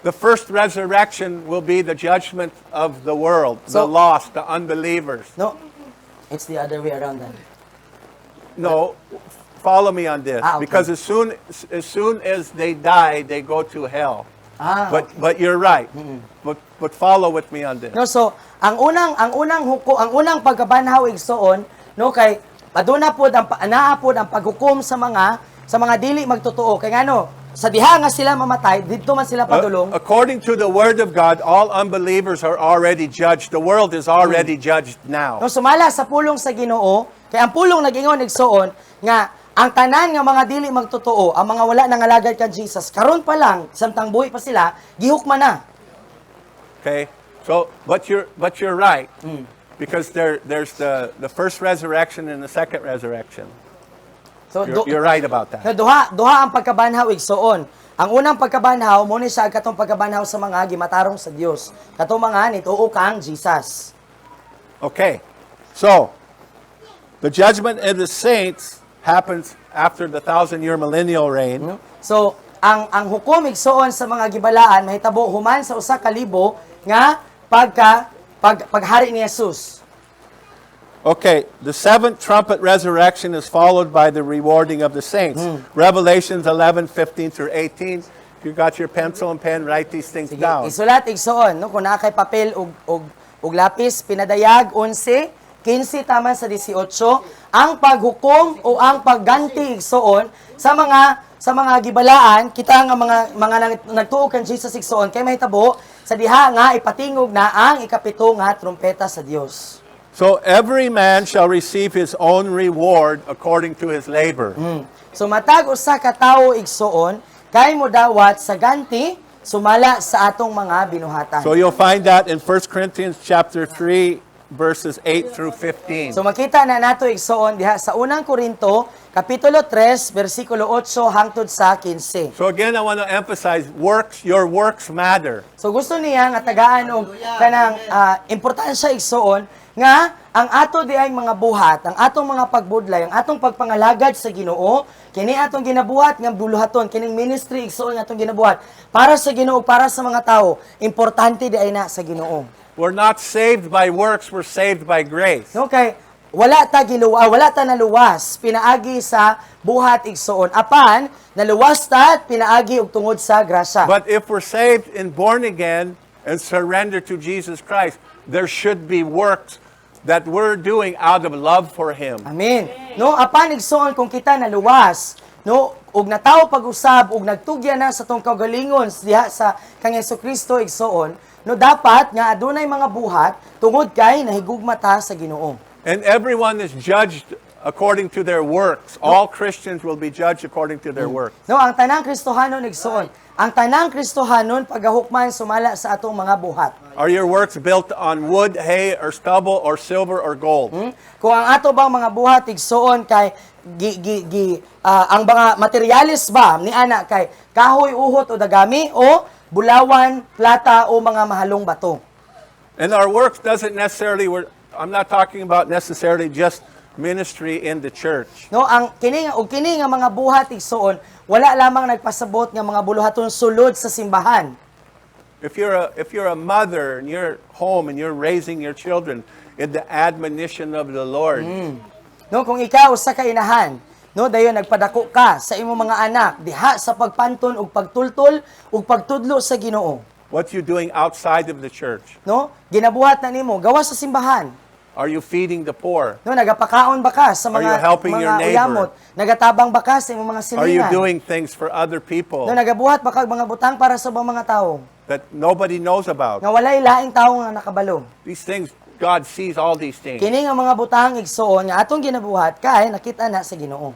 the first resurrection will be the judgment of the world, the So- lost, the unbelievers. No, it's the other way around then. No, follow me on this. Okay. Because as soon as they die, they go to hell. Okay. But you're right. But follow with me on this. No, so ang unang pagkabanhaw igsoon, no, kay aduna pod ang naa pod ang paghukom sa mga dili magtotoo. Kay ngano, sa diha nga sila mamatay, didto man sila padulong. According to the word of God, all unbelievers are already judged. The world is already judged now. No, sumala sa pulong sa Ginoo, kay ang pulong nag-ingon igsoon nga ang tanan nga mga dili magtotoo, ang mga wala nangalagad kan Jesus, karon pa lang samtang buhi pa sila, gihukman na. Okay? So, but you're right. Because there's the first resurrection and the second resurrection. So You're right about that. duha ang pagkabanhaw igsoon. Ang unang pagkabanhaw mo ni siya katong pagkabanhaw sa mga gimatarong sa Dios. Katong mga nituo kang Jesus. Okay. So, the judgment of the saints happens after the 1,000-year millennial reign. So, ang hukom igsoon sa mga gibalaan mahitabo human sa usa ka libo nga paghari ni Jesus. Okay, the seventh trumpet resurrection is followed by the rewarding of the saints. Revelations 11:15 through 18. If you got your pencil and pen, write these things Sige, down. isulat igsoon no kung naa kay papel ug lapis pinadayag 11 15 taman sa 18 ang paghukom o ang pagganti igsoon sa mga gibalaan kita nga mga nagtuo kan Jesus igsoon kay mahitabo sa diha nga ipatingog na ang ikapito nga trumpeta sa Dios. So every man shall receive his own reward according to his labor. So matag usa ka tawo igsoon kay mo dawat sa ganti sumala sa atong mga binuhatan. So you'll find that in 1 Corinthians chapter 3 verses 8 through 15. So makita na nato igsoon diha sa unang Korinto kapitulo 3 bersikulo 8 hangtod sa 15. So again, I want to emphasize your works matter. So gusto niya nga tagaan og kanang importansya igsoon nga ang ato di ay mga buhat, ang atong mga pagbudlay, ang atong pagpangalagad sa Ginoo, kini atong ginabuhat nga buluhaton, kining ministry igsoon nga atong ginabuhat para sa Ginoo, para sa mga tao, importante di ay na sa Ginoo. We're not saved by works, we're saved by grace. No kay wala ta naluwas pinaagi sa buhat igsoon. Apan naluwas ta at pinaagi og tungod sa grasya. But if we're saved and born again and surrender to Jesus Christ, there should be works that we're doing out of love for Him. Amen. No, apan igsoon kung kita naluwas, no, ug natawo pag-usab ug nagtugya na sa tong kaugalingon diha sa kang Hesukristo igsoon, no dapat nga adunay mga buhat tungod kay nahigugma ta sa Ginoo. And everyone is judged according to their works. All Christians will be judged according to their works. No, ang tanang Kristohanon igsoon, ang tanang Kristohanon pagahukman sumala sa atong mga buhat. Are your works built on wood, hay, or stubble, or silver, or gold? Kung ang ato bang mga buhat igsoon kay ang mga materialis ba ni ana kay kahoy, uhot o dagami o bulawan, plata o mga mahalong bato. And our works doesn't necessarily, I'm not talking about necessarily just ministry in the church. No, ang kini nga mga buhat igsoon wala lamang nagpasabot nga mga buluhaton sulod sa simbahan. If you're a mother and you're home and you're raising your children in the admonition of the Lord, No, kung ikaw sa kainahan, no, dayon nagpadako ka sa imong mga anak diha sa pagpanton ug pagtultol ug pagtudlo sa Ginoo. what you doing outside of the church? No, ginabuhat na nimo gawas sa simbahan. Are you feeding the poor? No, nagapakaon ba ka sa Are you mga helping your neighbor? uyamot? Nagatabang ba ka sa imong mga Are you silingan? doing things for other people No, nagabuhat ba ka mga butang para sa ibang mga tao? that nobody knows about? Nga walay laing tao nga nakabalo. These things, God sees all these things. Kini nga mga butang igsoon nga atong ginabuhat kay nakita na sa Ginoo.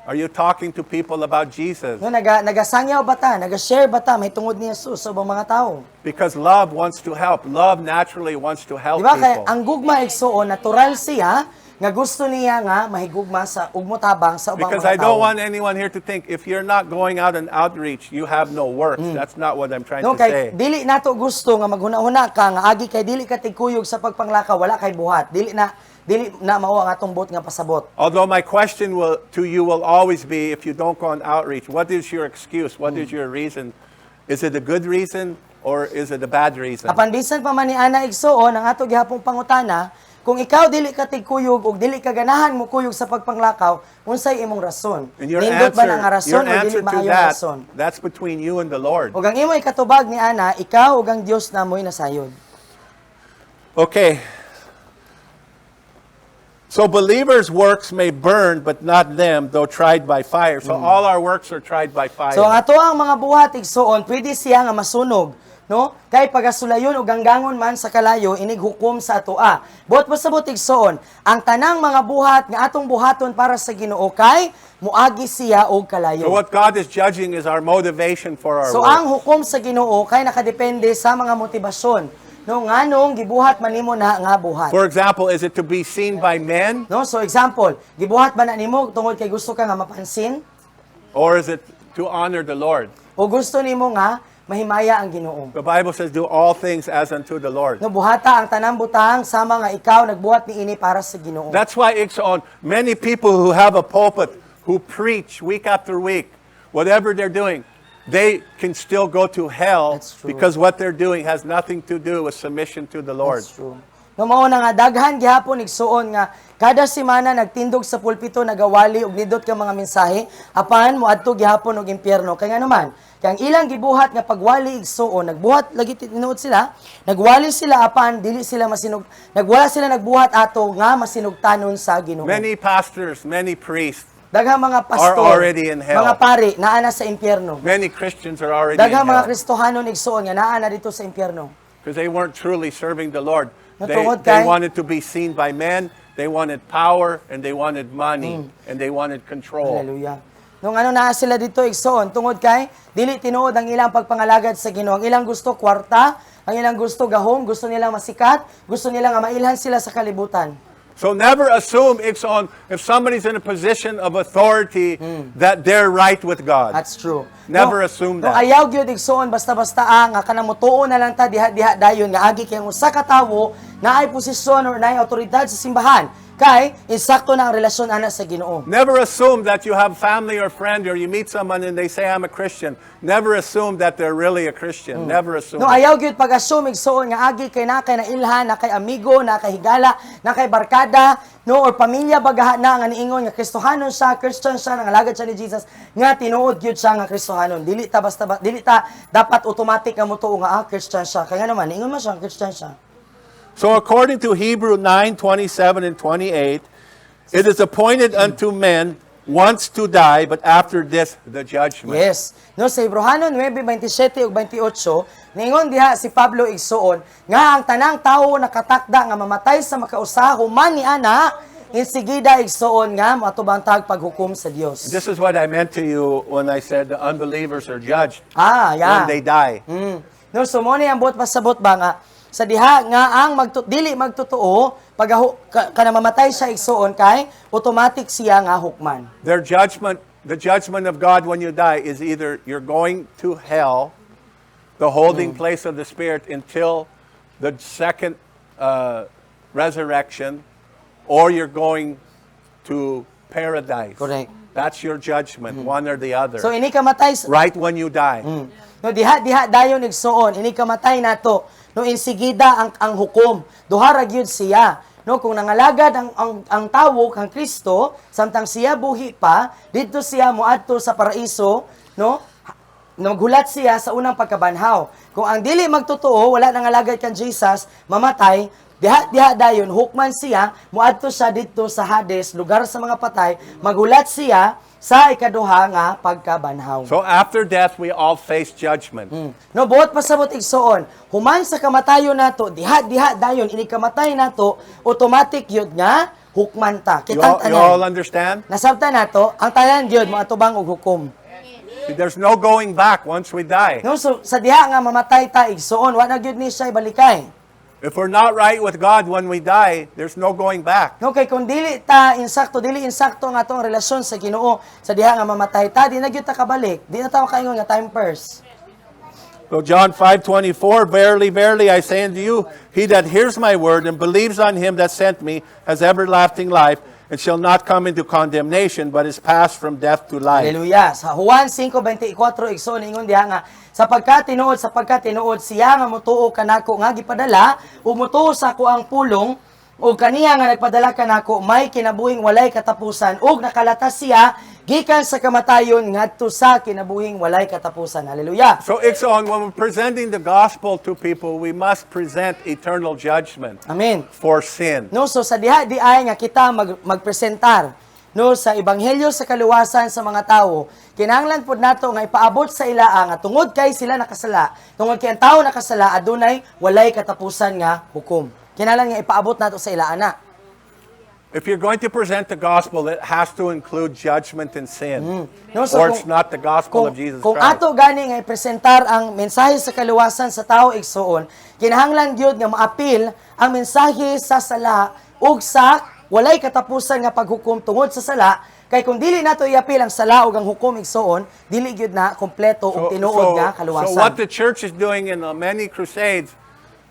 Are you talking to people about Jesus? No, nagasangyaw ba ta? Naga-share ba ta may tungod ni Jesus sa ibang mga tao? Because love wants to help. Love naturally wants to help Di ba kay people. ang gugma igsoon natural siya nga gusto niya nga mahigugma sa ug motabang sa ubang Because mga I don't tao. want anyone here to think if you're not going out and outreach, you have no works. That's not what I'm trying No, to say. kay dili nato gusto nga maghuna-huna ka nga agi kay dili ka tigkuyog sa pagpanglakaw, wala kay buhat. Dili na mao ang atong bot nga pasabot. Although my question to you will always be, if you don't go on outreach, what is your excuse? What is your reason? Is it a good reason or is it a bad reason? Apan bisan pa man ni ana igsuon ang ato gihapong pangutana, kung ikaw dili ka tigkuyog ug dili ka ganahan mo kuyog sa pagpanglakaw, unsay imong rason? And your Nindot ba answer, nga rason o dili to maayong that, rason? that's between you and the Lord. Ug ang imoy katubag ni ana, ikaw ug ang Dios namoy nasayod. Okay. So believers' works may burn, but not them, though tried by fire. So all our works are tried by fire. So ang ato ang mga buhat igsuon, pwede siya nga masunog, no? Kay pagasulayon ug ganggangon man sa kalayo inig hukom sa atoa. Buot pasabot igsuon, ang tanang mga buhat nga atong buhaton para sa Ginoo kay muagi siya og So kalayo. what God is judging is our motivation for our So work. ang hukom sa Ginoo kay nakadepende sa mga motibasyon. No, nganong gibuhat man nimo na nga buhat. For example, is it to be seen by men, No, so example, gibuhat ba na nimo tungod kay gusto ka nga mapansin or is it to honor the Lord? o gusto nimo nga mahimaya ang Ginoo? The Bible says, do all things as unto the Lord. No, buhata ang tanang butang sama nga ikaw nagbuhat niini para sa Ginoo. That's why it's on many people who have a pulpit, who preach week after week, whatever they're doing, they can still go to hell That's true. because what they're doing has nothing to do with submission to the Lord. That's true. No, mao na nga daghan gihapon igsuon nga kada semana nagtindog sa pulpito nagawali og nidot ka mga mensahe apan moadto gihapon og impyerno. Kay nga naman, kay ang ilang gibuhat nga pagwali igsuon, nagbuhat lagi tinuod sila, nagwali sila apan dili sila masinog, nagwala sila nagbuhat ato nga masinugtanon sa Ginoo. Many pastors, many priests, Daghang mga pastor, already in hell. mga pari naana sa impyerno. many Christians are already in Daghang mga hell Kristohanon igsuon nga naana dito sa impyerno. because they weren't truly serving the Lord. Natungod They kay- wanted to be seen by men, they wanted power, and they wanted money, and they wanted control. Hallelujah. Nung ano naa sila dito igsoon tungod kay dili tinuod ang ilang pagpangalagad sa Ginoo. Ang ilang gusto kwarta, ang ilang gusto gahom, gusto nilang masikat, gusto nilang nga mailhan sila sa kalibutan. So never assume it's on if somebody's in a position of authority that they're right with God. That's true. Never assume no, that. ayaw gyud igsoon basta-basta nga kanang mutuo na lang ta diha dayon nga agi kay usa ka tawo na ay posisyon or na ay awtoridad sa simbahan kay insakto na ang relasyon ana sa Ginoo. Never assume that you have family or friend or you meet someone and they say I'm a Christian. Never assume that they're really a Christian. Never assume. No, it. ayaw gyud pag-assume igsoon nga agi kay na kay nailhan, na kay amigo, na kay higala, na kay barkada, no or pamilya bagaha na nga niingon nga Kristohanon siya, Christian siya, nangalagad siya ni Jesus, nga tinuod gyud siya nga Kristohanon. Dili ta dili ta dapat automatic nga mutuo nga Christian siya. Kaya nga naman niingon man siya Christian siya. So according to Hebrew 9:27 and 28, it is appointed unto men once to die, but after this the judgment. Yes. No, sa Hebrehanon 9:27 ug 28, ningon diha si Pablo igsuon nga ang tanang tawo nakatakda nga mamatay sa makausa human ni ana insigida igsuon nga moatubang tag paghukom sa Dios. This is what I meant to you when I said the unbelievers are judged Yeah. when they die. No, so mo ni ang buot pasabot ba nga sa diha nga ang dili magtotoo pag kana mamatay siya igsuon kay automatic siya nga hukman. Their judgment, the judgment of God when you die is either you're going to hell, the holding place of the Spirit until the second resurrection, or you're going to paradise. Correct. That's your judgment, one or the other. So ini kamatay Right when you die. no diha dayon igsuon ini kamatay nato no insigida ang hukom duha ra gyud siya no kung nangalagad ang tawo kang Kristo samtang siya buhi pa didto siya moadto sa paraiso no naghulat siya sa unang pagkabanhaw kung ang dili magtotoo wala nangalagad kang Jesus mamatay diha dayon hukman siya moadto siya didto sa Hades lugar sa mga patay maghulat siya sa ikaduha nga pagkabanhaw. So after death, we all face judgment. No, buot pasabot igsuon, human sa kamatayon nato, diha dayon ini kamatay nato, automatic yun nga hukman ta. You Kitang all tanan. understand? Nasabtan nato, ang tanan gyud maatubang og hukom. There's no going back once we die. No, so sa diha nga mamatay ta igsuon, wa na gyud ni siya balikay. If we're not right with God when we die, there's no going back. No, kay kung dili insakto nga atong relasyon sa Ginoo, sa diha nga mamatay ta, di na gyud ta kabalik. Di na ta makaingon nga time first. So John 5:24, verily, verily, I say unto you, he that hears my word and believes on him that sent me has everlasting life, and shall not come into condemnation, but is passed from death to life. Hallelujah. Sa Juan 5:24 igsoon ingon diha nga sapagkat tinuod siya nga motuo kanako nga gipadala ug motuo sa ako ang pulong ug kaniya nga nagpadala kanako may kinabuhing walay katapusan ug nakalatas siya gikan sa kamatayon ngadto sa kinabuhing walay katapusan. Hallelujah. So, Iksoon, when we're presenting the gospel to people, we must present eternal judgment Amen. for sin. No, so sa diha di ay nga kita magpresentar no sa ebanghelyo sa kaluwasan sa mga tawo, kinahanglan pud nato nga ipaabot sa ilaa nga tungod kay sila nakasala, tungod kay ang tawo nakasala adunay walay katapusan nga hukom. Kinahanglan nga ipaabot nato sa ilaa na. If you're going to present the gospel, it has to include judgment and sin. No, so Or it's not the gospel of Jesus kung Christ. ato gani nga ipresentar ang mensahe sa kaluwasan sa tawo igsoon, kinahanglan gyud nga maapil ang mensahe sa sala ug sa walay katapusan nga paghukom tungod sa sala, kay kung dili nato iapil ang sala ug ang hukom igsoon, dili gyud na kompleto ug tinuod nga kaluwasan. So what the church is doing in many crusades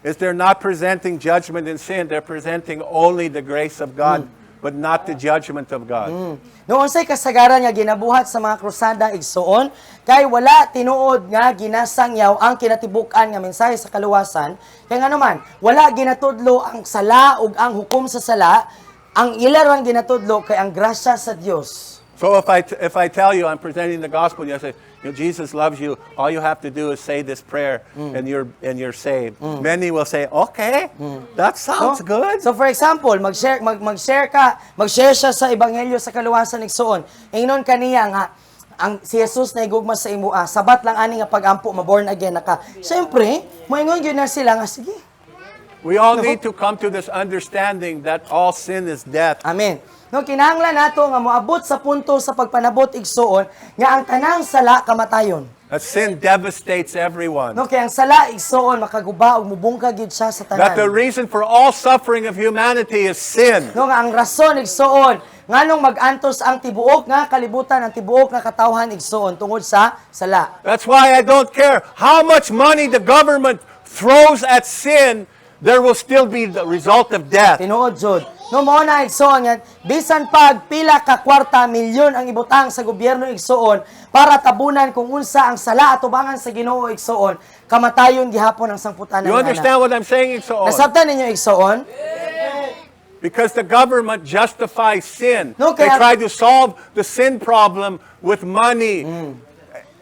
is they're not presenting judgment and sin. They're presenting only the grace of God, but not the judgment of God. Noon say kasagaran nga ginabuhat sa mga krusada igsoon, kay wala tinuod nga ginasangyaw ang kinatibuk-an nga mensahe sa kaluwasan, kay nga naman wala ginatudlo ang sala ug ang hukom sa sala, ang ilarang ginatudlo kay ang grasya sa Dios. So if I tell you I'm presenting the gospel, you say, Jesus loves you. All you have to do is say this prayer, and you're saved. Many will say, okay, that sounds good. So for example, mag-share siya sa ebanghelyo sa kaluwasan igsoon. Ingnon kaniya nga ang si Jesus na igugma sa imo, sabat lang ani nga pag-ampo ma-born again naka. Siyempre, moingon gyud na sila nga sige. We all need to come to this understanding that all sin is death. Amen. No, kinahanglan nato nga moabot sa punto sa pagpanabot igsoon nga ang tanang sala kamatayon. That sin devastates everyone. No, kay ang sala igsoon makaguba ug mubungkag gyud siya sa That the tanan. reason for all suffering of humanity is sin. No, nga ang rason igsoon nganong mag-antos ang tibuok nga kalibutan, ang tibuok nga katawhan igsoon tungod sa sala. That's why I don't care how much money the government throws at sin, there will still be the result of death. Tinuod jud. No mao na igsoon nga bisan pag pila ka kwarta milyon ang ibutang sa gobyerno igsoon para tabunan kung unsa ang sala atubangan sa Ginoo igsoon, kamatayon gihapon ang sangputanan. You understand what I'm saying, Iksoon? Nasabtan ninyo igsoon? Because the government justifies sin. No, They kaya- try to solve the sin problem with money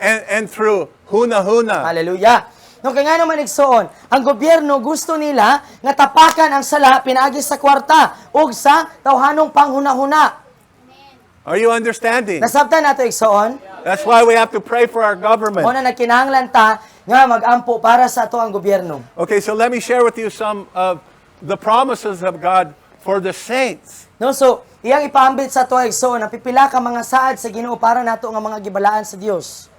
and through huna-huna. Hallelujah. No kay nga naman igsoon, ang gobyerno gusto nila nga tapakan ang sala pinaagi sa kwarta ug sa tawhanong panghuna-huna. Are you understanding? Nasabtan nato igsoon? That's why we have to pray for our government. Mo na nagkinahanglan ta nga mag-ampo para sa ato ang gobyerno. Okay, so let me share with you some of the promises of God for the saints. No, so iyang ipaambit sa ato igsoon na pipila ka mga saad sa Ginoo para nato nga mga gibalaan sa Dios.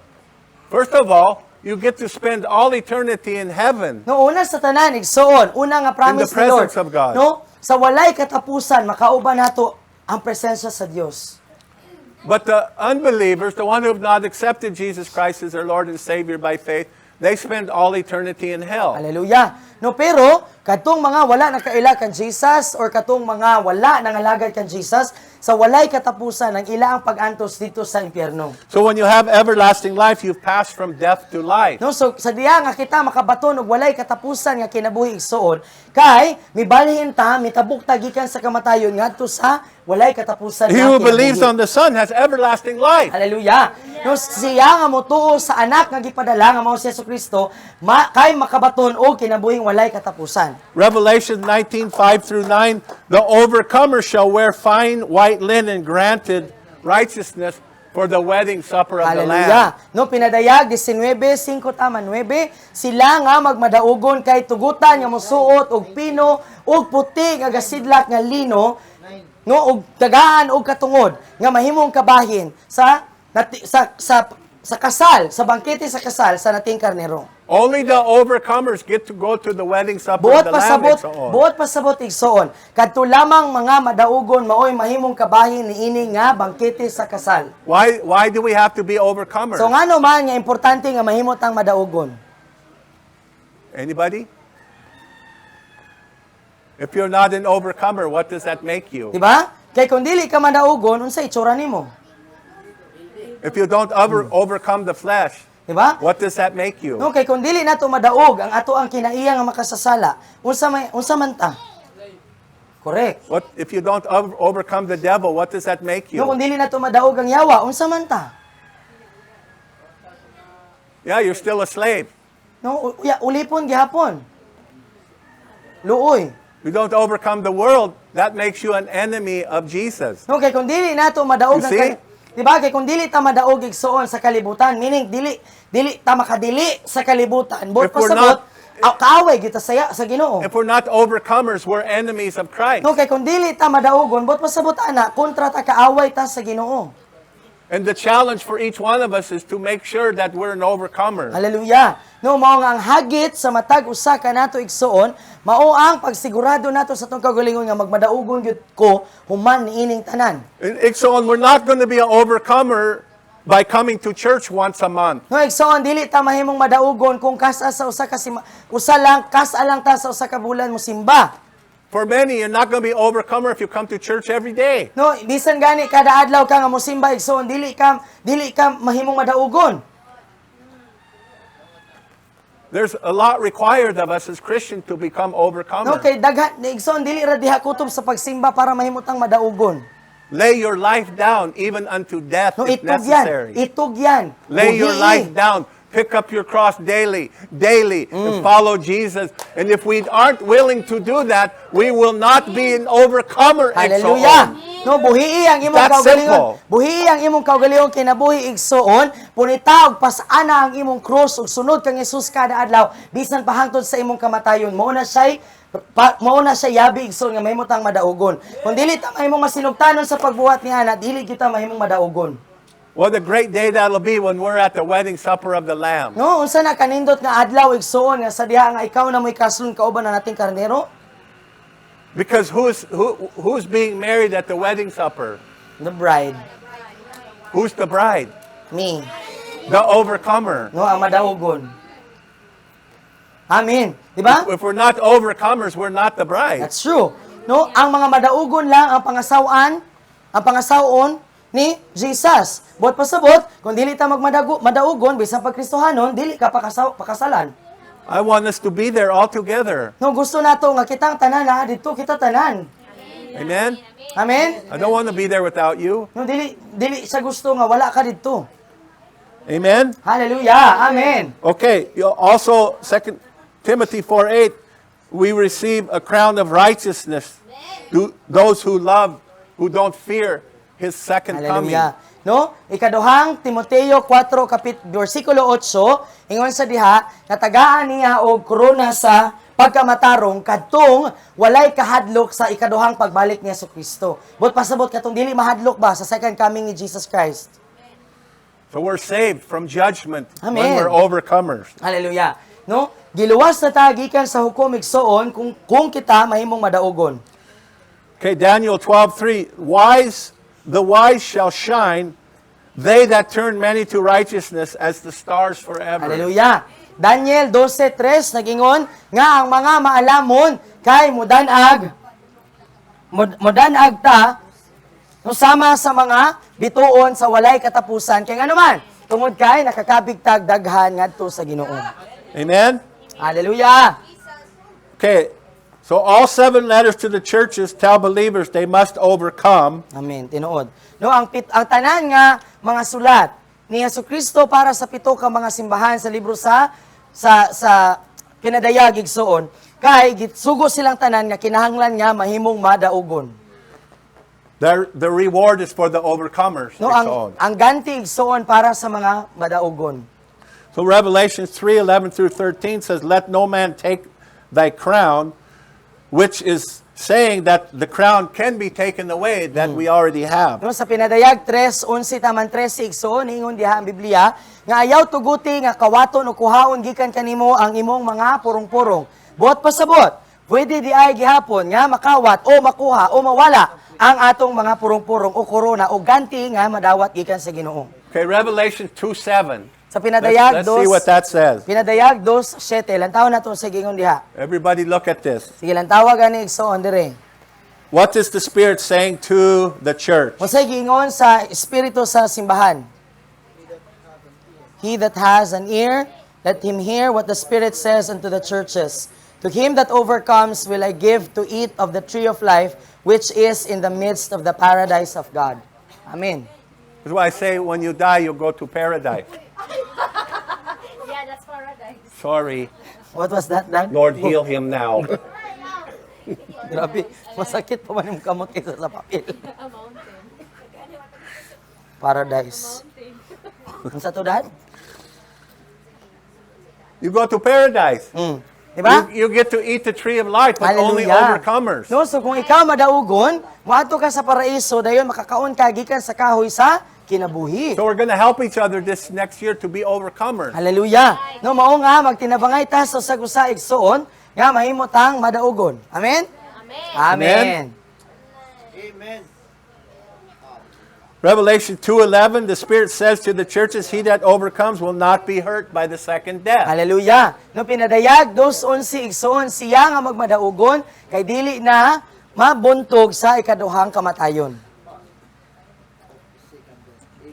First of all, you get to spend all eternity in heaven. No, una sa tanan igsoon, una nga promise In the ni Lord. presence of God. No, sa walay katapusan makauban nato ang presensya sa Dios. But the unbelievers, the one who have not accepted Jesus Christ as their Lord and Savior by faith, they spend all eternity in hell. Hallelujah. No, pero katong mga wala nakaila kan Jesus or katong mga wala nangalagad kan Jesus, sa walay katapusan ang ila ang pag-antos dito sa impyerno. So when you have everlasting life, you've passed from death to life. No, so sa diya nga kita makabaton og walay katapusan nga kinabuhi igsoon, kay mibalhin ta mitabuk ta gikan sa kamatayon ngadto sa walay katapusan He nga who believes kinabuhi. on the Son has everlasting life. Hallelujah. No, siya nga motuo sa anak nga gipadala nga mao si Jesucristo, kay makabaton og kinabuhing walay katapusan. Revelation 19:5-9, the overcomer shall wear fine white linen, granted righteousness for the wedding supper of the Lamb. Hallelujah. No, pinadayag 19:5-9, sila nga magmadaugon kay tugutan nga mosuot og pino og puti nga gasidlak nga lino, no, og tagaan og katungod nga mahimong kabahin sa kasal, sa bangkete sa kasal sa nating karnero. Only the overcomers get to go to the wedding supper of the Lamb. Buot pasabot igsoon, kadto lamang mga madaugon maoy mahimong kabahin niini nga bangkete sa kasal. Why do we have to be overcomers? So ngano man nga importante nga mahimot ang madaugon? Anybody? If you're not an overcomer, what does that make you? Di ba? Kay kung dili ka madaugon, unsa itsura nimo? If you don't overcome the flesh, Di ba? what does that make you? No, kay kung dili nato madaog ang ato ang kinaiya nga makasasala, unsa man ta? Correct. What if you don't overcome the devil? What does that make No, kung you? dili nato madaog ang yawa, unsa man ta? Yeah, you're still a slave. No, ulipon gihapon. Luoy. You don't overcome the world, that makes you an enemy of Jesus. No, kay kung dili nato madaog You ang see? di ba? Kay kung dili ta madaog igsuon sa kalibutan, meaning dili ta makadili sa kalibutan. But If we're pasabot, not- kaaway kita sa Ginoo. If we're not overcomers, we're enemies of Christ. No, kay kung dili ta madaogon, but pasabot ana, kontra ta kaaway ta sa Ginoo. And the challenge for each one of us is to make sure that we're an overcomer. Hallelujah. No, mao nga ang hagit sa matag usa ka nato igsuon, mao ang pagsigurado nato sa tong kagalingon nga magmadaugon gyud ko human niining tanan. So we're not going to be an overcomer by coming to church once a month. No, igsuon dili ta mahimong madaugon kung kasa sa usa ka kasa lang ta sa usa ka bulan mo simba. For many, you're not going to be overcomer if you come to church every day. No, bisan gani kada adlaw ka nga mosimba igsoon dili ka mahimong madaugon. There's a lot required of us as Christians to become No, overcomers. kay daghan igsoon dili ra diha kutob sa pagsimba para mahimutang madaugon. Lay your life down even unto death No, if itog necessary. yan. Itog yan. Lay your Buhii. life down. Pick up your cross daily, and follow Jesus. And if we aren't willing to do that, we will not be an overcomer. Hallelujah. No, buhii ang imong That's kaugalingon. simple. Buhii ang imong kaugalingon kinabuhi igsoon, punita og pasana ang imong cross ug sunod kang Hesus kada adlaw bisan pahangtod sa imong kamatayon. Mao na siya yabi igsoon nga mahimutang madaugon. Kung dili ta mahimong masinugtanon sa pagbuhat ni ana, dili kita mahimong madaugon. What a great day that'll be when we're at the wedding supper of the Lamb. No, unsa na kanindot nga adlaw igsoon nga sa diha nga ikaw na mo'y kasulon kauban na nating karnero? Because who's being married at the wedding supper? The bride. Who's the bride? Me. The overcomer. No, ang madaugon. Amen. Di ba? If we're not overcomers, we're not the bride. That's true. No, ang mga madaugon lang ang pangasaon ni Jesus. Buot pasabot, kung dili ta madaugon bisan pagkristohanon, dili ka pakasalan. I want us to be there all together. No, gusto nato nga kitang tanan na dito kita tanan. Amen? Amen. I don't want to be there without you. No, dili sa gusto nga wala ka dito. Amen? Hallelujah. Amen. Okay, also 2 Timothy 4:8, we receive a crown of righteousness. Those who love, who don't fear His second coming. Hallelujah. No? Ikaduhang Timoteo 4 versikulo 8 ingon sa diha natagaan niya og korona sa pagkamatarong kadtong walay kahadlok sa ikaduhang pagbalik niya sa Kristo. But pasabot katong dili mahadlok ba sa second coming ni Jesus Christ. So we're saved from judgment when Amen. we're overcomers. Hallelujah. No? Giluwas na ta gikan sa hukom igsoon kung kita mahimong madaugon. Okay, Daniel 12:3, the wise shall shine, they that turn many to righteousness as the stars forever. Hallelujah. Daniel 12:3 nagingon nga ang mga maalamon kay mudanag ta no sama sa mga bituon sa walay katapusan kay nganuman tungod kay nakakabigtag daghan ngadto sa Ginoo. Amen? Hallelujah. Okay, so all 7 letters to the churches tell believers they must overcome. Amen. Tinuod. No, ang tanan nga mga sulat ni Jesucristo para sa 7 ka mga simbahan sa libro sa pinadayag igsoon kay gitsugo silang tanan nga kinahanglan nga mahimong madaugon. The reward is for the overcomers. No, ang ganti igsoon para sa mga madaugon. So Revelation 3:11 through 13 says, "Let no man take thy crown," which is saying that the crown can be taken away that we already have. No, sa pinadayag 3:11 taman 13 igsoon ingon diha ang Biblia nga ayaw tuguti nga kawaton o kuhaon gikan kanimo ang imong mga purong-purong. Buot pasabot, pwede di ay gihapon nga makawat o makuha o mawala ang atong mga purong-purong o korona o ganti nga madawat gikan sa Ginoo. Okay, Revelation 2:7. Sa pinadayag Let's see what that says. Pinadayag 2:7 lantaw nato sa gingon diha. Everybody look at this. Sige lantawa gani igsoon dire. What is the Spirit saying to the church? Unsay giingon sa espiritu sa simbahan? He that has an ear, let him hear what the Spirit says unto the churches. To him that overcomes will I give to eat of the tree of life, which is in the midst of the paradise of God. Amen. That's why I say when you die, you go to paradise. Yeah, that's paradise. Sorry. What was that, Dan? Lord, heal him now. Grabe, masakit pa man yung kamot kaysa sa papel. A mountain. Paradise. Ano sa to, Dan? You go to paradise. Diba? You get to eat the tree of life, but only overcomers. No, so kung ikaw madaugon, moadto ka sa paraiso, dayon makakaon ka gikan sa kahoy sa kinabuhi. So we're going to help each other this next year to be overcomers. Hallelujah. No, mao nga magtinabangay ta sa usag-usa igsoon nga mahimo tang madaugon. Amen. Amen. Amen. Revelation 2:11, the Spirit says to the churches, he that overcomes will not be hurt by the second death. Hallelujah. No pinadayag 2:11 igsoon siya nga magmadaugon kay dili na mabuntog sa ikaduhang kamatayon.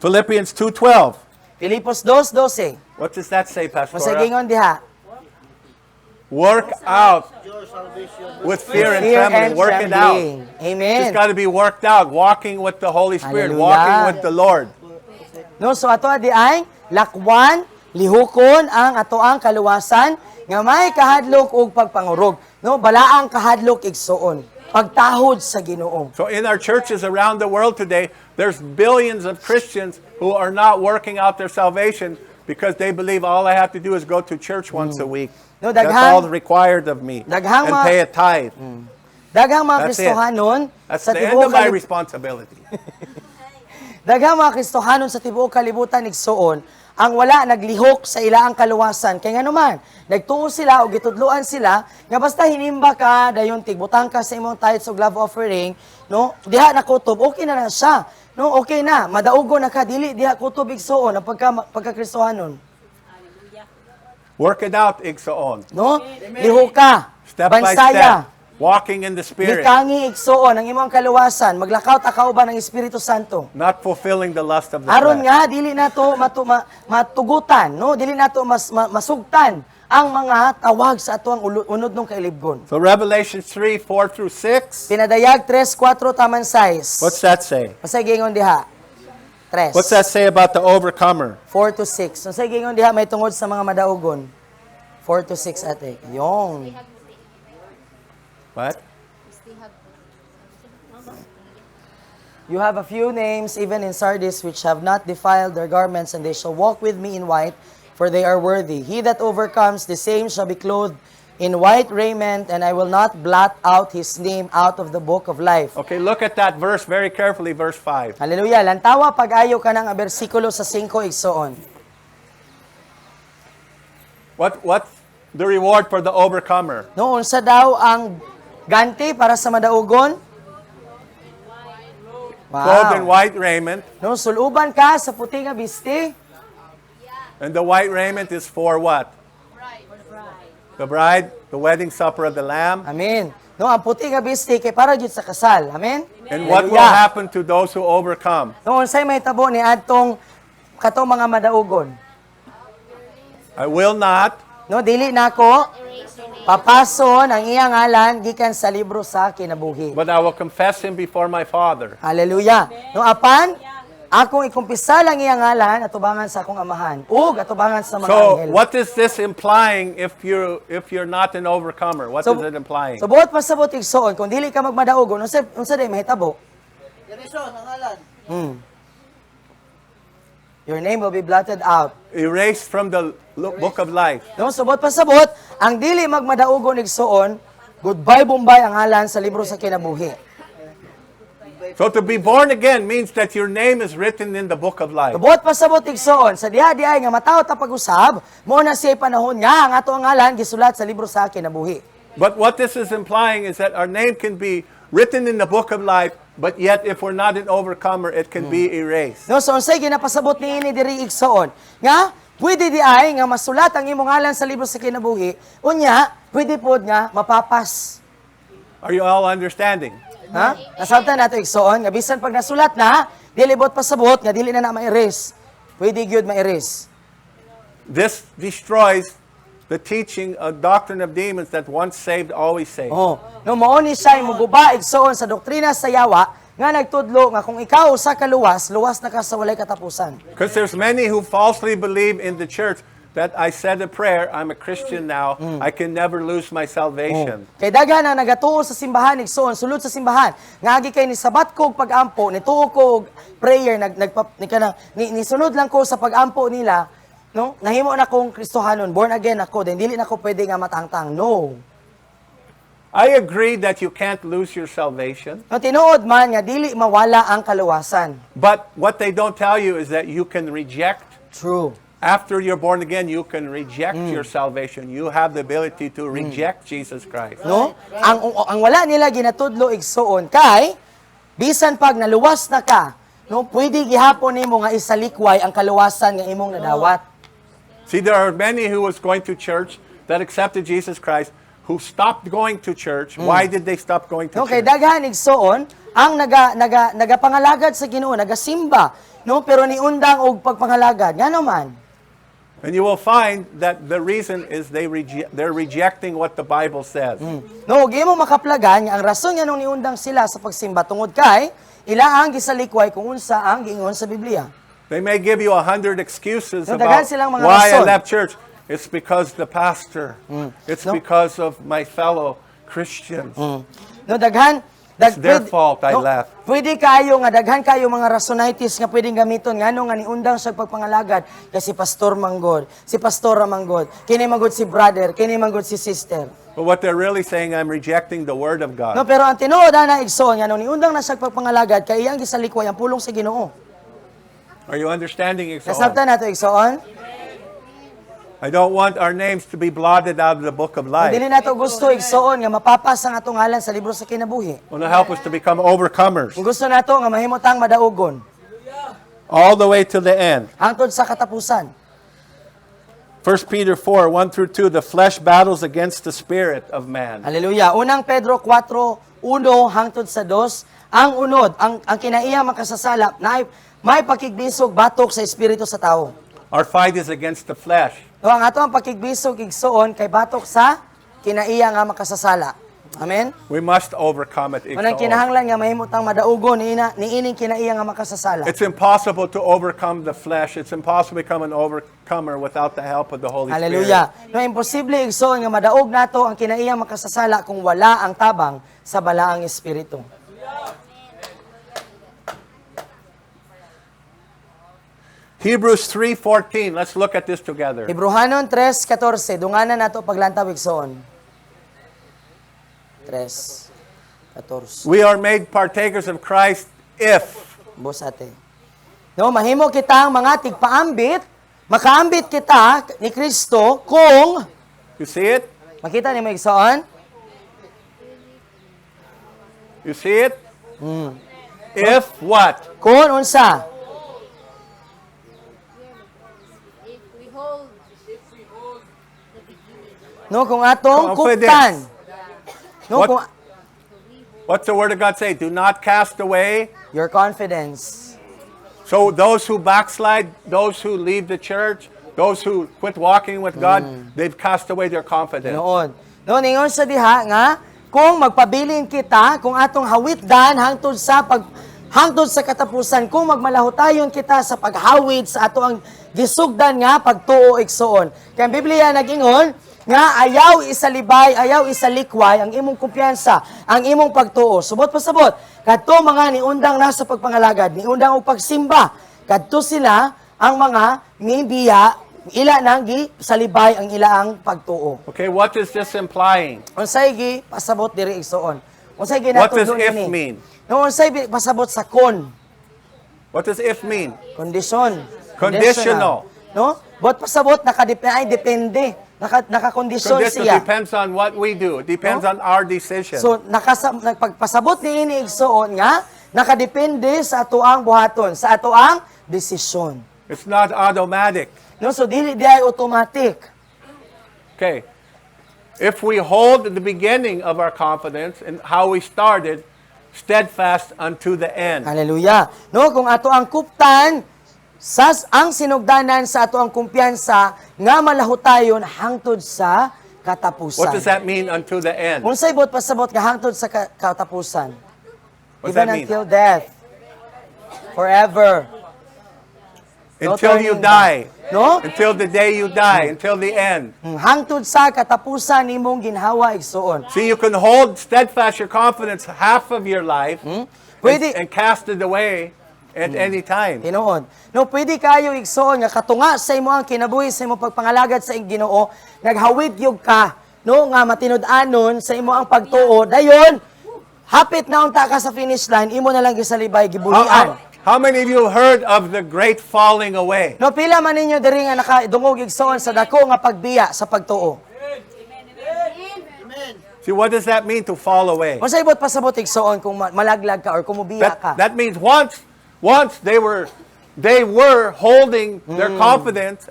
Philippians 2:12. Filipos 2:12. What does that say, Pastor? Masagingon diha. Work out with fear and trembling. Work it out. Amen. It's got to be worked out. Walking with the Holy Spirit. Hallelujah. Walking with the Lord. No, so ato di ay lakwan, lihukon ang atoang kaluwasan nga may kahadlok ug pagpangurog. No, balaang kahadlok igsuon. Pagtahod sa Ginoo. So in our churches around the world today, there's billions of Christians who are not working out their salvation because they believe all I have to do is go to church once a week. No, That's all required of me. daghang And pay a tithe. Daghang mga That's it. Kristohanon That's sa the end tibuok of my responsibility. daghang mga Kristohanon sa tibuok kalibutan igsuon ang wala naglihok sa ilaang kaluwasan kay nganuman nagtuo sila o gitudluan sila nga basta hinimba ka dayon tigbutang ka sa imong tithes ug love offering no diha na kutob okay na siya no okay na madaugo na ka dili diha kutob igsuon ang pagka-Kristohanon Work it out, igsoon. no lihok ka Step by bansaya step. Walking in the Spirit. mikangi igsuon ang imong kaluwasan maglakaw ta kauban ng Espiritu Santo Not fulfilling the lust of the aron flesh. nga dili nato matugutan no dili nato masugtan ang mga tawag sa atuang unod ng kailibgon. So Revelation 3:4 through 6. Pinadayag 3:4 taman 6. What's that say? Unsay gingon diha? 3. What's that say about the overcomer? 4 to 6. Unsay gingon diha may tungod sa mga madaugon? 4 to 6 ate. Yung. What? You have a few names even in Sardis which have not defiled their garments, and they shall walk with me in white, for they are worthy. He that overcomes, the same shall be clothed in white raiment, and I will not blot out his name out of the book of life. Okay, look at that verse very carefully, verse 5. Hallelujah. Lantawa pag-ayo ka ng bersikulo sa 5 igsoon. What's the reward for the overcomer? Noon sa daw ang ganti para sa madaugon? Clothed in Wow. white raiment. No, suluban ka sa puti nga bisti. And the white raiment is for what? The bride, the wedding supper of the Lamb. Amen. No, ang puti nga bisti kay para gyud sa kasal. Amen. And what will Hallelujah. happen to those who overcome? Noon say may tabo ni adtong katong mga madaugon. I will not No, dili nako papason ang iyang ngalan gikan sa libro sa kinabuhi. but I will confess him before my Father. Hallelujah. No apan akong ikumpisa lang iyang ngalan atubangan sa akong amahan ug atubangan sa mga So, anghel. what is this implying if you're not an overcomer? What is it implying? So buot pasabot igsoon kung dili ka magmadaugon unsa day mahitabo? Your name will be blotted out. Erased from the book of life. No, so buot pasabot ang dili magmadaugon igsoon goodbye Bombay ang ngalan sa libro sa kinabuhi. So to be born again means that your name is written in the book of life. Buot pasabot igsoon sa diha-diay nga mataw ta pag-usab mo na siya panahon nga ang ato ang ngalan gisulat sa libro sa kinabuhi. But what this is implying is that our name can be written in the book of life, but yet if we're not an overcomer, it can be erased. No, so unsay ginapasabot niini diri igsoon nga pwede di ay nga masulat ang imong ngalan sa libro sa kinabuhi unya pwede pod nga mapapas. Are you all understanding? Ha? Nasabtan nato igsoon, nga bisan pag nasulat na, dili bot pasabot, nga dili na ma-erase. Pwede gyud ma-erase. This destroys the teaching of doctrine of demons that once saved, always saved. Oh, no mao ni siya muguba igsoon sa doktrina sa yawa nga nagtudlo nga kung ikaw usa ka luwas, luwas na ka sa walay katapusan. Because there's many who falsely believe in the church that I said a prayer, I'm a Christian now, I can never lose my salvation. Kay daghan na nagatuo sa simbahan igsoon, sulod sa simbahan, nga agi kay ni sabat ko og pag-ampo, nituo ko og prayer nisunod lang ko sa pag-ampo nila, no? Nahimo na kong Kristohanon, born again ako, then dili na ko pwede nga matangtang. No. I agree that you can't lose your salvation, No tinuod man nga dili mawala ang kaluwasan. but what they don't tell you is that you can reject. True. After you're born again, you can reject your salvation. You have the ability to reject Jesus Christ. No? Ang wala nila ginatudlo igsoon kay bisan pag naluwas na ka, no, pwede gihapon nimo nga isalikway ang kaluwasan nga imong nadawat. See, there are many who was going to church that accepted Jesus Christ who stopped going to church. Why did they stop going to No, kay church? daghan igsoon ang nagapangalagad sa Ginoo, nagasimba, no, pero niundang og pagpangalagad. Ngano man? And you will find that the reason is they're rejecting what the Bible says. No, gi mo makaplagan nga ang rason nga nung niundang sila sa pagsimba tungod kay ila ang gisalikway kung unsa ang giingon sa Biblia. They may give you 100 excuses No, about daghan silang mga why I rason. left church. It's because the pastor. It's No. because of my fellow Christians. No, daghan It's their fault I left. Pwede kayo nga daghan kayo mga rasonitis nga pwedeng gamiton ngano nga niundang sa pagpangalagad kasi pastor manggod, si pastora manggod, kini manggod si brother, kini manggod si sister. But what they're really saying, I'm rejecting the word of God. No, pero ang tinuod na igsoon nga nung niundang na sa pagpangalagad kay iyang gisalikway ang pulong sa Ginoo. Are you understanding it? Nasabtan nato igsoon. I don't want our names to be blotted out of the book of Kung life. dili nato gusto igsoon nga mapapas ang atong ngalan sa libro sa kinabuhi. Want to help us to become overcomers Kung gusto nato nga mahimutang madaugon all the way to the end. hangtod sa katapusan. 1 Peter 4, 1 through 2, the flesh battles against the spirit of man. Hallelujah. Unang Pedro 4:1 hangtod sa 2, ang unod, ang kinaiyang makasasala na may pakigbisog batok sa espiritu sa tao. Our fight is against the flesh. No, ang ato ang pakigbisog igsoon kay batok sa kinaiya nga makasasala. Amen. We must overcome it. Unang kinahanglan nga mahimutang madaugon niining kinaiya nga makasasala. It's impossible to overcome the flesh. It's impossible to become an overcomer without the help of the Holy Hallelujah. Spirit. No, imposible igsoon nga madaog nato ang kinaiya makasasala kung wala ang tabang sa balaang espiritu. Hebrews 3:14. Let's look at this together. Hebrehanon 3:14 dunganan nato paglantaw igsoon. 3:14. We are made partakers of Christ if Bos ate. No, mahimo kita ang mga tigpaambit, makaambit kita ni Kristo kung you see it? makita ni mo igsoon. You see it? If what? Kung unsa? If we hold the beginning. No, kung atong Confidence. kuptan. No, What? kung What's the word of God say? Do not cast away. your confidence. So those who backslide, those who leave the church, those who quit walking with God, they've cast away their confidence. Noon. No, ningon sa diha nga kung magpabilin kita, kung atong hawitdan hangtod sa katapusan, kung magmalahutayon kita sa paghawid sa ato ang gisugdan nga pagtuo igsoon. Kaya ang Biblia nag-ingon nga ayaw isalibay, ayaw isalikway ang imong kumpiyansa, ang imong pagtuo. Subot pa sabot, kadto mga niundang nasa pagpangalagad, niundang og pagsimba, kadto sila ang mga mibiya, ila nang gisalibay ang ilaang pagtuo. Okay, what is this implying? Unsay gi pasabot diri igsoon? Unsay What does ginatudlo if ini? mean? No, unsay pasabot sa kon? What does if mean? Kondisyon. Conditional. No? Bot pasabot depende. Nakakondisyon Condition siya. depends on what we do. It depends on our decision. So nagpagpasabot ni ini igsoon nga nakadepende sa atoang buhaton, sa atoang desisyon. It's not automatic. No, so dili di ay automatic. Okay. If we hold the beginning of our confidence and how we started, steadfast unto the end. Hallelujah. No, kung ato ang kuptan, ang sinugdanan sa ato ang kumpiyansa, nga malahutayon hangtod sa katapusan. What does that mean, unto the end? Unsay bot pasabot nga hangtod sa katapusan? What's Even that mean? until death. Forever. No Until you turning back. die. No? Until the day you die. Until the end. Hangtod sa katapusan imong ginhawa igsuon. See, you can hold steadfast your confidence half of your life Pwede- and cast it away at any time. Tinuod. No, pwede kayo igsuon nga katunga sa imo ang kinabuhi sa imo pagpangalagad sa Ginoo, naghawid yug ka, no, nga matinud-anon sa imo ang pagtuo. Dayon, hapit na unta ka sa finish line, imo na lang gisalibay gibuhian. How many of you heard of the great falling away? No, pila man ninyo diri nga nakadungog igsuon sa dako nga pagbiya sa pagtuo. See, what does that mean to fall away? Unsay ibot pasabot igsuon kung malaglag ka or kumubiya ka? That means once they were holding their confidence,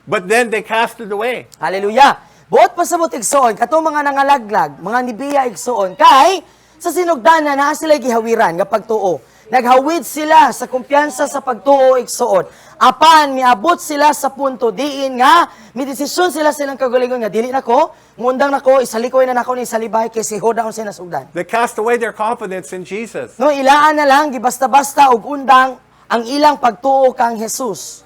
but then they cast it away. Hallelujah. Buot pasabot igsuon kato mga nangalaglag, mga nibiya igsuon kay sa sinugdanan na sila gihawiran nga pagtuo. Naghawid sila sa kumpiyansa sa pagtuo igsuon. Apan miabot sila sa punto diin nga mi desisyon sila silang kagalingon nga dili nako, ngundang nako isalikoy na nako ni salibay kay si Hoda unsay nasugdan. They cast away their confidence in Jesus. No, ilaan na lang gibasta-basta og undang ang ilang pagtuo kang Jesus.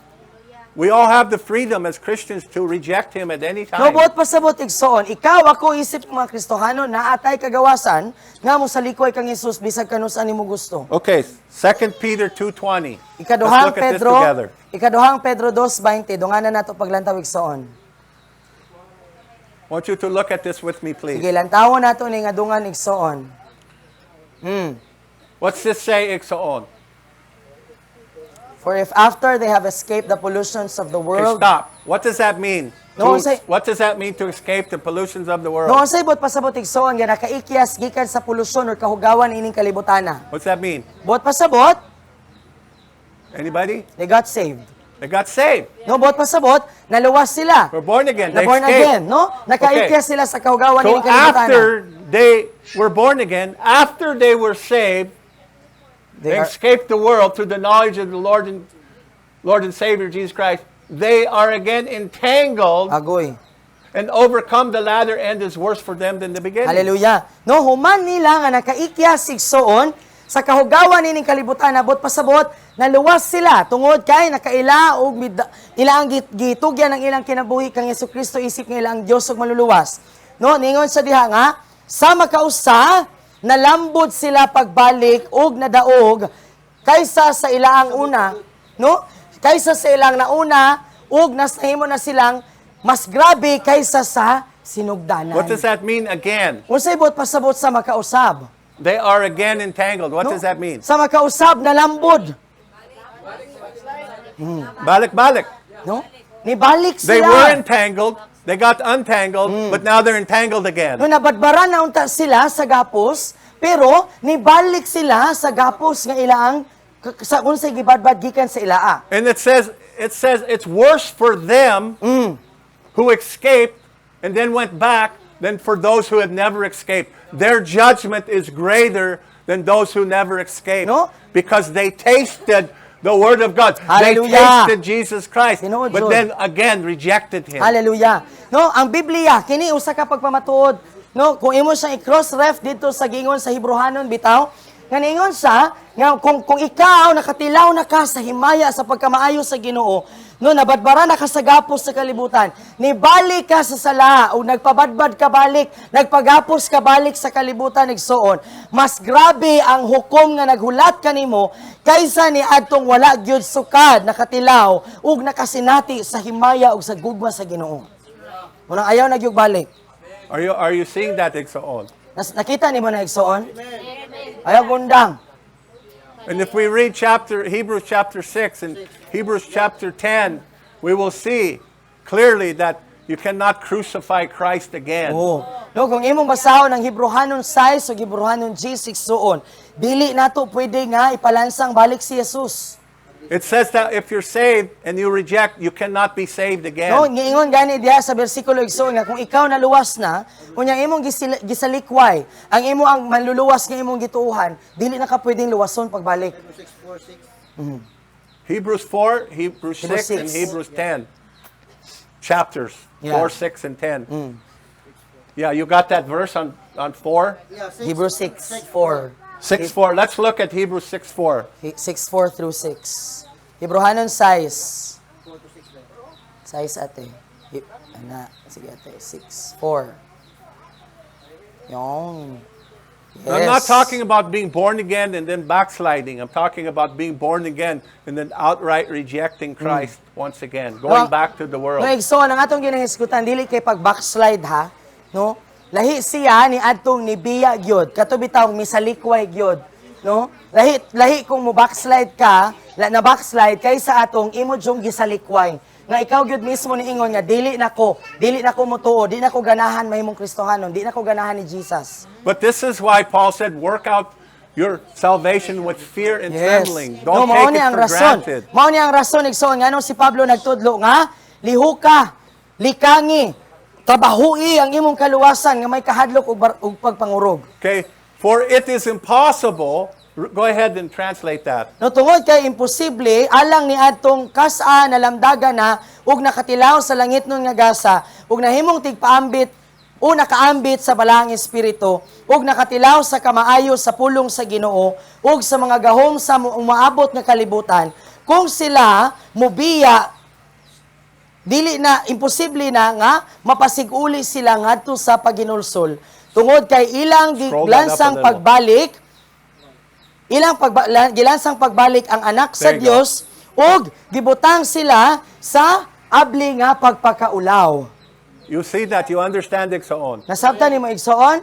We all have the freedom as Christians to reject Him at any No, time. buot pasabot igsoon, ikaw ako isip ng mga Kristohano na atay kagawasan nga mo sa likoy kang Jesus bisag kanus ani mo gusto. Okay, 2 Peter 2:20. Let's Ikaduhang look at this Pedro, together. ikaduhang Pedro 2:20, dunganan nato paglantaw igsoon. I want you to look at this with me, please. Sige, lantawon nato ni nga dungan igsoon. What's this say, Iksaon? For if after they have escaped the pollutions of the Okay, world, stop. What does that mean? No, To- say- what does that mean to escape the pollutions of the world? noon sa ibot pasabot igsoon nga nakaikyas gikan sa polusyon or kahugawan ining kalibutana. What's that mean? Buot pasabot, Anybody? they got saved. They got saved. No, buot pasabot, naluwas sila. We're born again. Na They born escaped. again, no? Nakaikyas sila sa kahugawan So ining kalibutana. after they were born again, after they were saved, They they are, escaped the world through the knowledge of the Lord and Savior Jesus Christ. They are again entangled, agoy. and overcome the latter end is worse for them than the beginning. Hallelujah. No, human nila nga nakaikyas igsoon sa kahugawan ining kalibutan abot pasabot naluwas sila tungod kay nakaila og ilang gitugyan ang ilang kinabuhi kang Hesukristo isip nga ilang Dios ug maluluwas. No, ningon sa diha nga sa makausa nalambot sila pagbalik og nadaog kaysa sa ilaang una, no? Kaysa sa ilang nauna ug nasahimo na silang mas grabe kaysa sa sinugdanan. What does that mean again? Unsay bot pasabot sa makausab? They are again entangled. What No? does that mean? Sa makausab na lambod, Balik. no? Nibalik They sila. were entangled. They got untangled, but now they're entangled again. No, nabadbaran na unta sila sa gapos, pero nibalik sila sa gapos nga ilaang sa unsay gibadbad gikan sa ilaa. And it says it's worse for them who escaped and then went back than for those who had never escaped. Their judgment is greater than those who never escaped, No? because they tasted the Word of God. Hallelujah. They tasted Jesus Christ, Tinuod, but Lord. then again rejected Him. Hallelujah. No, ang Biblia kini usa ka pagpamatuod, no, kung imo siyang i-cross ref dito sa gingon sa Hebrehanon bitaw, nga ningon siya nga kung ikaw nakatilaw na ka sa himaya sa pagkamaayo sa Ginoo, no, nabadbara na ka sa gapos sa kalibutan, nibalik ka sa sala o nagpabadbad ka balik, nagpagapos ka balik sa kalibutan igsoon, mas grabe ang hukom nga naghulat kanimo kaysa ni adtong wala gyud sukad nakatilaw ug nakasinati sa himaya ug sa gugma sa Ginoo. Munang ayaw nagyug balik. Are you seeing that, Iksaon? Nakita ni mo na igsoon? Ayaw gundang. And if we read Hebrews chapter 6 and Hebrews chapter 10, we will see clearly that you cannot crucify Christ again. Oh. No, kung imong basahon ang Hebrehanon 6 o Hebrehanon G6 suon, dili nato pwede nga ipalansang balik si Jesus. It says that if you're saved and you reject, you cannot be saved again. No, giingon gani diha sa bersikulo igsoon nga kung ikaw naluwas na, kunya imong gisalikway, ang imo ang manluluwas nga imong gituuhan, dili na ka pwedeng luwason pagbalik. Hebrews 4, Hebrews 6, Hebrews and 6. Hebrews 10. Chapters Yeah. 4, 6, and 10. Yeah, you got that verse on 4? Hebrews 6:4. 6:4. Let's look at Hebrews 6:4. 6:4 through 6. Hebrehanon 6. 6 ate. Ana, sige ate, 6:4. Yung. Yes. I'm not talking about being born again and then backsliding. I'm talking about being born again and then outright rejecting Christ once again, going back to the world. No, igsoon ang atong ginahisgutan dili kay pag backslide ha, no? Lahi siya ni adtong nibiya gyud, kato bitaw misalikway gyud, no? Lahi kung mo backslide ka, na backslide kaysa atong imo jung gisalikway. Nga ikaw gyud mismo ni ingon nga dili nako motuo, di nako ganahan mahimong Kristohanon, di nako ganahan ni Jesus. But this is why Paul said, work out your salvation with fear and trembling. No, Don't mao take ni it ang for rason. granted. Mao ni ang rason igsoon nganong si Pablo nagtudlo nga lihuka, likangi, trabahui ang imong kaluwasan nga may kahadlok ug pagpangurog. Okay? For it is impossible. Go ahead and translate that. No tungod kay imposible alang ni adtong kas-a nalamdagan na ug nakatilaw sa langit nun nga gasa ug nahimong tigpaambit o nakaambit sa balaang espiritu ug nakatilaw sa kamaayo sa pulong sa Ginoo ug sa mga gahom sa umaabot nga kalibutan kung sila mobiya dili na imposible na nga mapasig-uli sila ngadto sa paginulsol tungod kay ilang gilansang pagbalik gilansang pagbalik ang anak sa There you go. Dios ug gibutang sila sa abli nga pagpakaulaw. You see that? You understand it so on. Nasabtan nimo igsoon?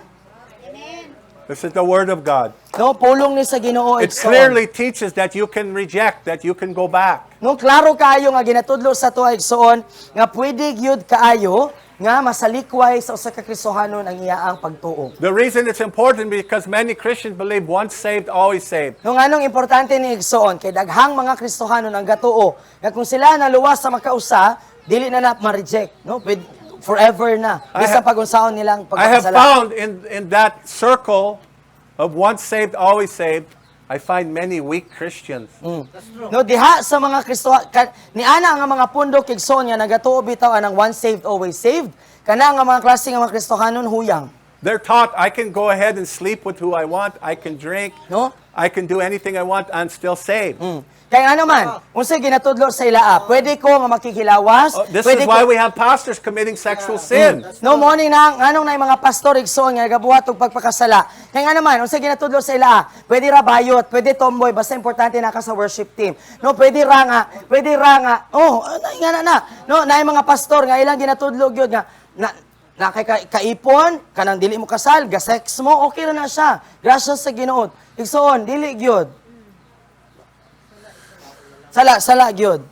This is the word of God. No, pulong ni sa Ginoo It igsoon. clearly teaches that you can reject, that you can go back. No, klaro kaayo nga ginatudlo sa tuwa igsoon nga pwede gyud kaayo nga masalikway sa usa ka Kristohanon ang iyaang pagtuo. The reason it's important because many Christians believe once saved, always saved. No, nganong importante ni igsoon kay daghang mga Kristohanon ang gatuo nga kung sila naluwas sa makausa, dili na ma-reject, no? Forever na. Bisa pag-unsaon nilang I have pagpapasala. found in that circle of once saved, always saved, I find many weak Christians. No, diha sa mga ni ana nga mga pundok igsoon nga nagatuo bitaw anang once saved always saved. Kana nga mga klase nga mga Kristohanon huyang. They're taught I can go ahead and sleep with who I want, I can drink, No? I can do anything I want, I'm still saved. Kaya ano man, unsay ginatudlo sa ilaa, pwede ko nga makikilawas, This pwede is why we have pastors committing sexual sin. No morning na nganong na mga pastor igsoon nga gabuhat og pagpakasala. Kaya nga naman, unsay ginatudlo sa ilaa, pwede ra bayot, pwede tomboy, basta importante na ka sa worship team. No, pwede ra nga. Oh, nga na. No, naay mga pastor nga ilang ginatudlo gyud nga na kay kaipon kanang dili mo kasal, ga sex mo, okay ra na siya. Gracias sa Ginoo. Igsoon, dili gyud. Sala gyud.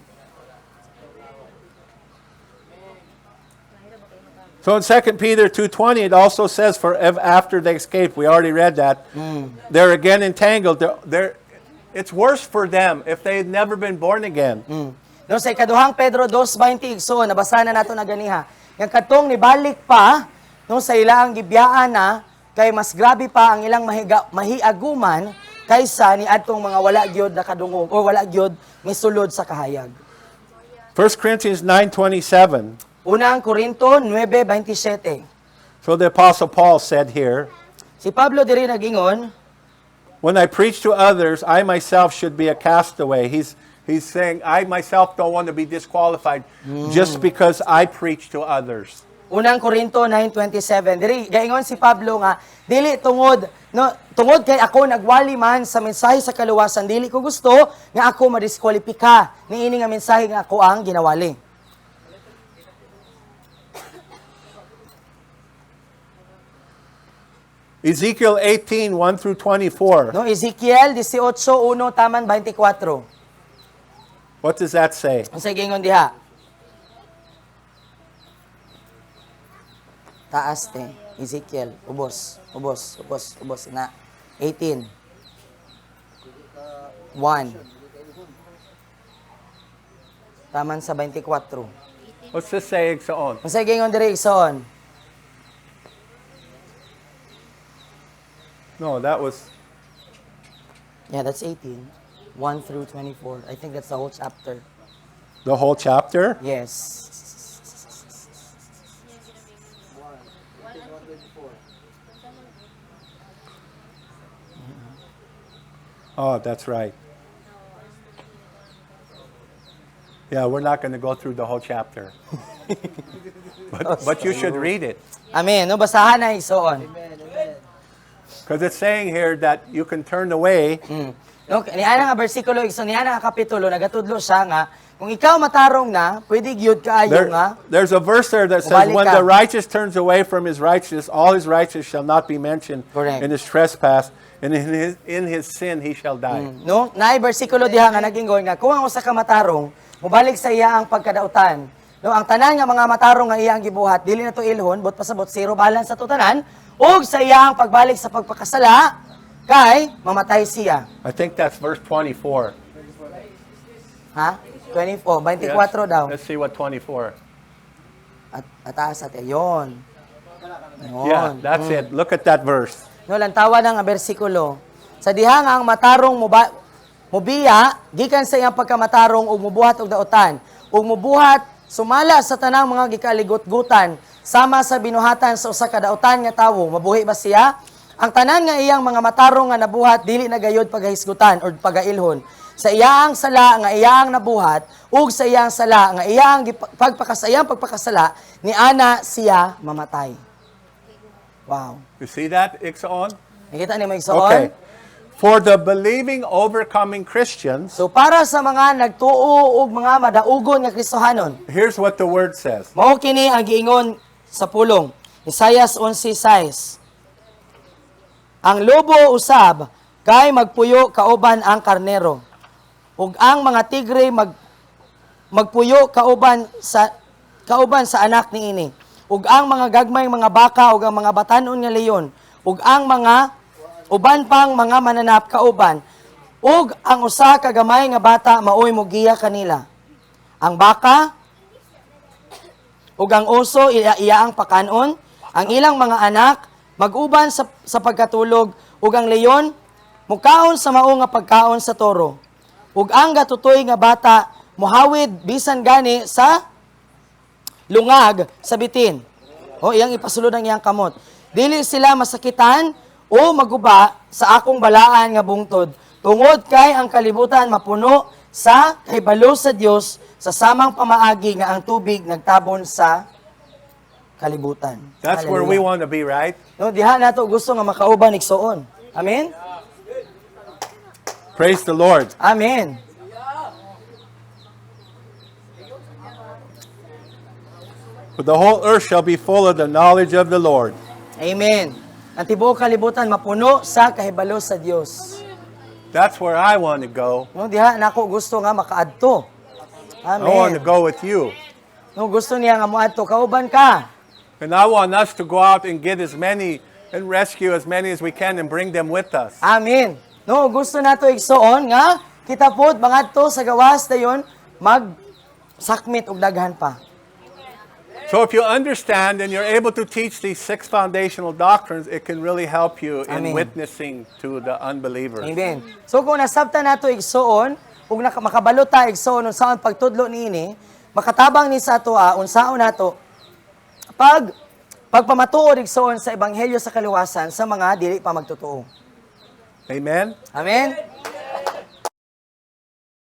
So in 2 Peter 2:20, it also says, for after they escape, we already read that, they're again entangled. It's worse for them if they had never been born again. No, sa ikaduhang Pedro 2:20 igsoon, nabasa na nato na ganiha. Yang katong nibalik pa no sa ilang gibiyaan na kay mas grabe pa ang ilang mahiaguman kaysa ni adtong mga wala gyud nakadungog o wala gyud misulod sa kahayag. 1 Corinthians 9:27. Unang Korinto 9:27. So the Apostle Paul said here, Si Pablo diri nagingon, when I preach to others, I myself should be a castaway. He's saying, I myself don't want to be disqualified just because I preach to others. Unang Korinto 9:27. Diri gaingon si Pablo nga dili tungod kay ako nagwali man sa mensahe sa kaluwasan, dili ko gusto nga ako madiskwalipika niini nga mensahe nga ako ang ginawali. Ezekiel 18:1 through 24. No, Ezekiel 18:1 taman 24. What does that say? Unsay gingon diha? Taas te. Ezekiel, ubos na. 18. 1. taman sa 24. What's this say, igsoon? Unsay gingon diri igsoon? No, that was... Yeah, that's 18. 1 through 24. I think that's the whole chapter. The whole chapter? Yes. Oh, that's right. Yeah, we're not going to go through the whole chapter. But you should read it. Amen. No, basahan na igsoon. Because it's saying here that you can turn away. No, niana nga bersikulo igsoon, niana nga kapitulo nagatudlo siya nga kung ikaw matarong na, pwede gyud kaayo nga. There's a verse there that says, Bumalik when ka. the righteous turns away from his righteousness, all his righteous shall not be mentioned Correct. in his trespass, and in his sin he shall die. No, naay bersikulo diha nga naging nga kung ang usa ka matarong mobalik sa iya ang pagkadautan. No, ang tanan nga mga matarong nga iyang gibuhat dili na to ilhon but pasabot zero balance sa to tanan ug sa iyang pagbalik sa pagpakasala kay mamatay siya. I think that's verse 24. Ha? 24 daw. Let's see what 24. At ataas at yon. Yeah, that's it. Look at that verse. No, lantawa na nga bersikulo. Sa diha nga ang matarong mubiya, gikan sa iyang pagkamatarong ug mubuhat og daotan, ug mubuhat sumala sa tanang mga gikaligot-gutan, sama sa binuhatan sa usa ka daotan nga tawo, mabuhi ba siya? Ang tanan nga iyang mga matarong nga nabuhat dili na gayud pagahisgutan or pagailhon. Sa iyang sala nga iyang nabuhat ug sa iyang sala nga iyang pagpakasala ni ana siya mamatay. Wow. You see that, Ixon? Nakita ni mo igsoon? Okay. For the believing, overcoming Christians, So para sa mga nagtuo ug mga madaugon nga Kristohanon, here's what the word says. mao kini ang giingon sa pulong. Isaias 11:6. Ang lobo usab kay magpuyo kauban ang karnero. Ug ang mga tigre magpuyo kauban sa anak niini. Ug ang mga gagmay mga baka ug ang mga batanon nga leyon. Ug ang mga uban pang mga mananap kauban. Ug ang usa ka gamay nga bata maoy mogiya kanila. Ang baka ug ang oso iya ang pakanon, ang ilang mga anak mag-uban sa pagkatulog ug ang leyon mukaon sa mao nga pagkaon sa toro. Ug ang gatutoy nga bata muhawid bisan gani sa lungag sa bitin. O iyang ipasulod ang iyang kamot. Dili sila masakitan o maguba sa akong balaan nga bungtod. Tungod kay ang kalibutan mapuno sa kahibalo sa Dios sa samang pamaagi nga ang tubig nagtabon sa kalibutan. That's where we want to be, right? No, diha nato gusto nga makauban igsoon. Amen? Praise the Lord. Amen. For the whole earth shall be full of the knowledge of the Lord. Amen. Ang tibuok kalibutan mapuno sa kahibalo sa Dios. That's where I want to go. No, diha nako gusto nga makaadto. I want to Amen. go with you. No, gusto niya nga moadto kauban ka. And I want us to go out and get as many and rescue as many as we can and bring them with us. Amen. No, gusto nato igsuon nga kita pod mangadto sa gawas dayon magsakmit og daghan pa. So if you understand and you're able to teach these 6 foundational doctrines, it can really help you in Amen. witnessing to the unbelievers. Amen. So kung nasabta nato igsuon ug makabalo ta igsuon unsaon pagtudlo niini, makatabang ni sa atoa unsaon nato pagpamatuod igsuon sa ebanghelyo sa kaliwasan sa mga dili pa magtotoo. Amen? Amen.